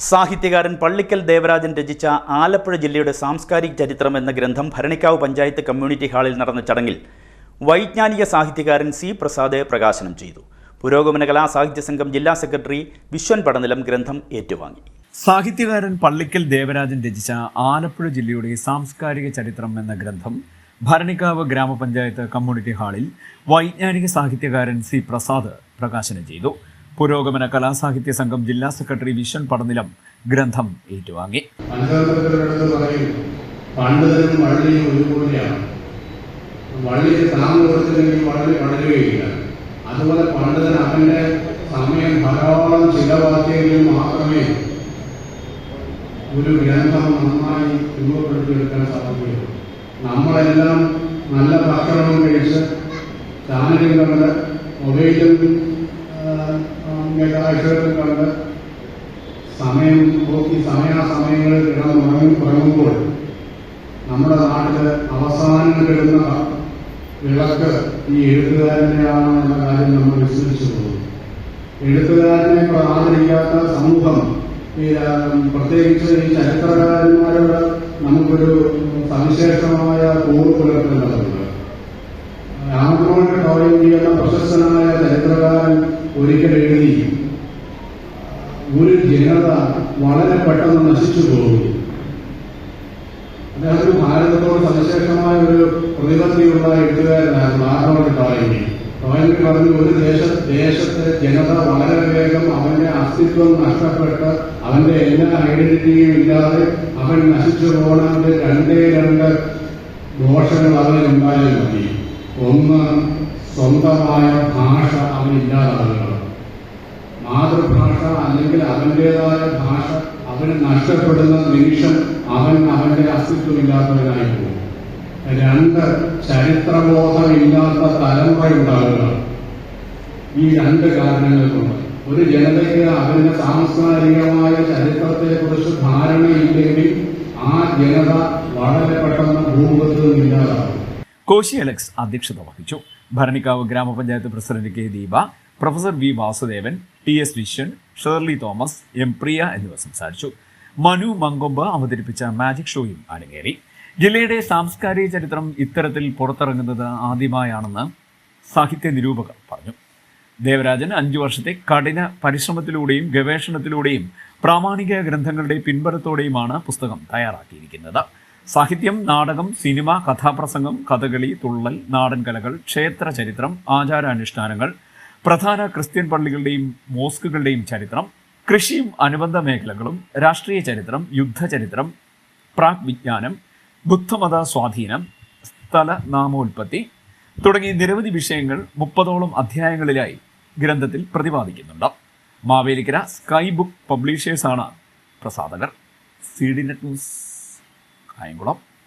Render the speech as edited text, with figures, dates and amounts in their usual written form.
സാഹിത്യകാരൻ പള്ളിക്കൽ ദേവരാജൻ രചിച്ച ആലപ്പുഴ ജില്ലയുടെ സാംസ്കാരിക ചരിത്രം എന്ന ഗ്രന്ഥം ഭരണിക്കാവ് പഞ്ചായത്ത് കമ്മ്യൂണിറ്റി ഹാളിൽ നടന്ന ചടങ്ങിൽ വൈജ്ഞാനിക സാഹിത്യകാരൻ സി പ്രസാദ് പ്രകാശനം ചെയ്തു. പുരോഗമന കലാസാഹിത്യ സംഘം ജില്ലാ സെക്രട്ടറി വിശ്വൻ പടനിലം ഗ്രന്ഥം ഏറ്റുവാങ്ങി. സാഹിത്യകാരൻ പള്ളിക്കൽ ദേവരാജൻ രചിച്ച ആലപ്പുഴ ജില്ലയുടെ സാംസ്കാരിക ചരിത്രം എന്ന ഗ്രന്ഥം ഭരണിക്കാവ് ഗ്രാമപഞ്ചായത്ത് കമ്മ്യൂണിറ്റി ഹാളിൽ വൈജ്ഞാനിക സാഹിത്യകാരൻ സി പ്രസാദ് പ്രകാശനം ചെയ്തു. പുരോഗമന കലാസാഹിത്യ സംഘം ജില്ലാ സെക്രട്ടറി വിശ്വൻ പടനിലം ഗ്രന്ഥം ഏറ്റുവാങ്ങി. അതുപോലെ പണ്ഡിതൻ അവന്റെ സമയം ധാരാളം ചിലവാക്കിയെങ്കിൽ മാത്രമേ ഒരു ഗ്രന്ഥം നന്നായി രൂപപ്പെടുത്തിയെടുക്കാൻ സാധിക്കുകയുള്ളൂ. നമ്മളെല്ലാം നല്ല ഭക്ഷണവും കഴിച്ച് ചാനലും കണ്ട് മൊബൈലും കാഴ്ചകളും കണ്ട് സമയം നോക്കി സമയാസമയങ്ങളിൽ കിടന്നുറങ്ങുമ്പോൾ നമ്മുടെ നാട്ടിൽ അവസാനം കിടുന്ന വിളക്ക് ഈ എഴുത്തുകാരനെയാണ് എന്ന കാര്യം നമ്മൾ വിശ്വസിച്ചു പോകും. എഴുത്തുകാരനെ ആദരിക്കാത്ത സമൂഹം പ്രത്യേകിച്ച് ഈ ചരിത്രകാരന്മാരോട് നമുക്കൊരു സവിശേഷമായ കൂറ് പുലർത്തേണ്ടതുണ്ട്. രാമകൃഷ്ണൻ ടോളിംഗ് എന്ന പ്രശസ്തനായ ചരിത്രകാരൻ ഒരിക്കൽ എഴുതി, ഒരു ജനത വളരെ പെട്ടെന്ന് നശിച്ചു പോകും. അദ്ദേഹത്തിന് ഭാരതത്തോട് സവിശേഷമായ ഒരു പ്രതിബദ്ധതയുള്ള എഴുത്തുകാരനായിരുന്നു ആർണോൾഡ് ടോയിനി. ടോയിനി പറഞ്ഞു, ഒരു ദേശത്തെ ജനത വളരെ വേഗം അവന്റെ അസ്തിത്വം നഷ്ടപ്പെട്ട് അവന്റെ എല്ലാ ഐഡന്റിറ്റിയും ഇല്ലാതെ അവൻ നശിച്ചു പോകണമെങ്കിൽ രണ്ട് ദോഷങ്ങൾ അവനുണ്ടായാൽ മതി. ഒന്ന്, സ്വന്തമായ ഭാഷ അവനില്ലാതാകുക. മാതൃഭാഷ അല്ലെങ്കിൽ അവന്റേതായ ഭാഷ അവന് നഷ്ടപ്പെടുന്ന നിമിഷം അവന്റെ അസ്തിത്വമില്ലാത്തവനായി പോകും. രണ്ട്, ചരിത്രബോധമില്ലാത്ത തലമുറയുണ്ടാകുക. ഈ രണ്ട് കാരണങ്ങൾ കൊണ്ട് ഒരു ജനതയ്ക്ക് അവന്റെ സാംസ്കാരികമായ ചരിത്രത്തെക്കുറിച്ച് ധാരണയില്ലെങ്കിൽ ആ ജനത വളരെ പെട്ടെന്ന് ഭൂമുഖത്ത് നിന്നില്ലാതാകും. കോശി അലക്സ് അധ്യക്ഷത വഹിച്ചു. ഭരണിക്കാവ് ഗ്രാമപഞ്ചായത്ത് president K Deepa, professor V Vasudevan, T S Viswan, Shirley Thomas, M Priya എന്നിവർ സംസാരിച്ചു. മനു മങ്കൊമ്പ് അവതരിപ്പിച്ച മാജിക് ഷോയും അരങ്ങേറി. ജില്ലയുടെ സാംസ്കാരിക ചരിത്രം ഇത്തരത്തിൽ പുറത്തിറങ്ങുന്നത് ആദ്യമായാണെന്ന് സാഹിത്യ നിരൂപകർ പറഞ്ഞു. ദേവരാജൻ 5 വർഷത്തെ കഠിന പരിശ്രമത്തിലൂടെയും ഗവേഷണത്തിലൂടെയും പ്രാമാണിക ഗ്രന്ഥങ്ങളുടെ പിൻബലത്തോടെയുമാണ് പുസ്തകം തയ്യാറാക്കിയിരിക്കുന്നത്. സാഹിത്യം, നാടകം, സിനിമ, കഥാപ്രസംഗം, കഥകളി, തുള്ളൽ, നാടൻ കലകൾ, ക്ഷേത്ര ചരിത്രം, ആചാരാനുഷ്ഠാനങ്ങൾ, പ്രധാന ക്രിസ്ത്യൻ പള്ളികളുടെയും മോസ്കുകളുടെയും ചരിത്രം, കൃഷിയും അനുബന്ധ മേഖലകളും, രാഷ്ട്രീയ ചരിത്രം, യുദ്ധചരിത്രം, പ്രാഗ് വിജ്ഞാനം, ബുദ്ധമത സ്വാധീനം, സ്ഥല നാമോൽപ്പത്തി തുടങ്ങിയ നിരവധി വിഷയങ്ങൾ 30ഓളം അധ്യായങ്ങളിലായി ഗ്രന്ഥത്തിൽ പ്രതിപാദിക്കുന്നുണ്ട്. മാവേലിക്കര സ്കൈ ബുക്ക് പബ്ലിഷേഴ്സാണ് പ്രസാധകർ. CD net news Kayamkulam.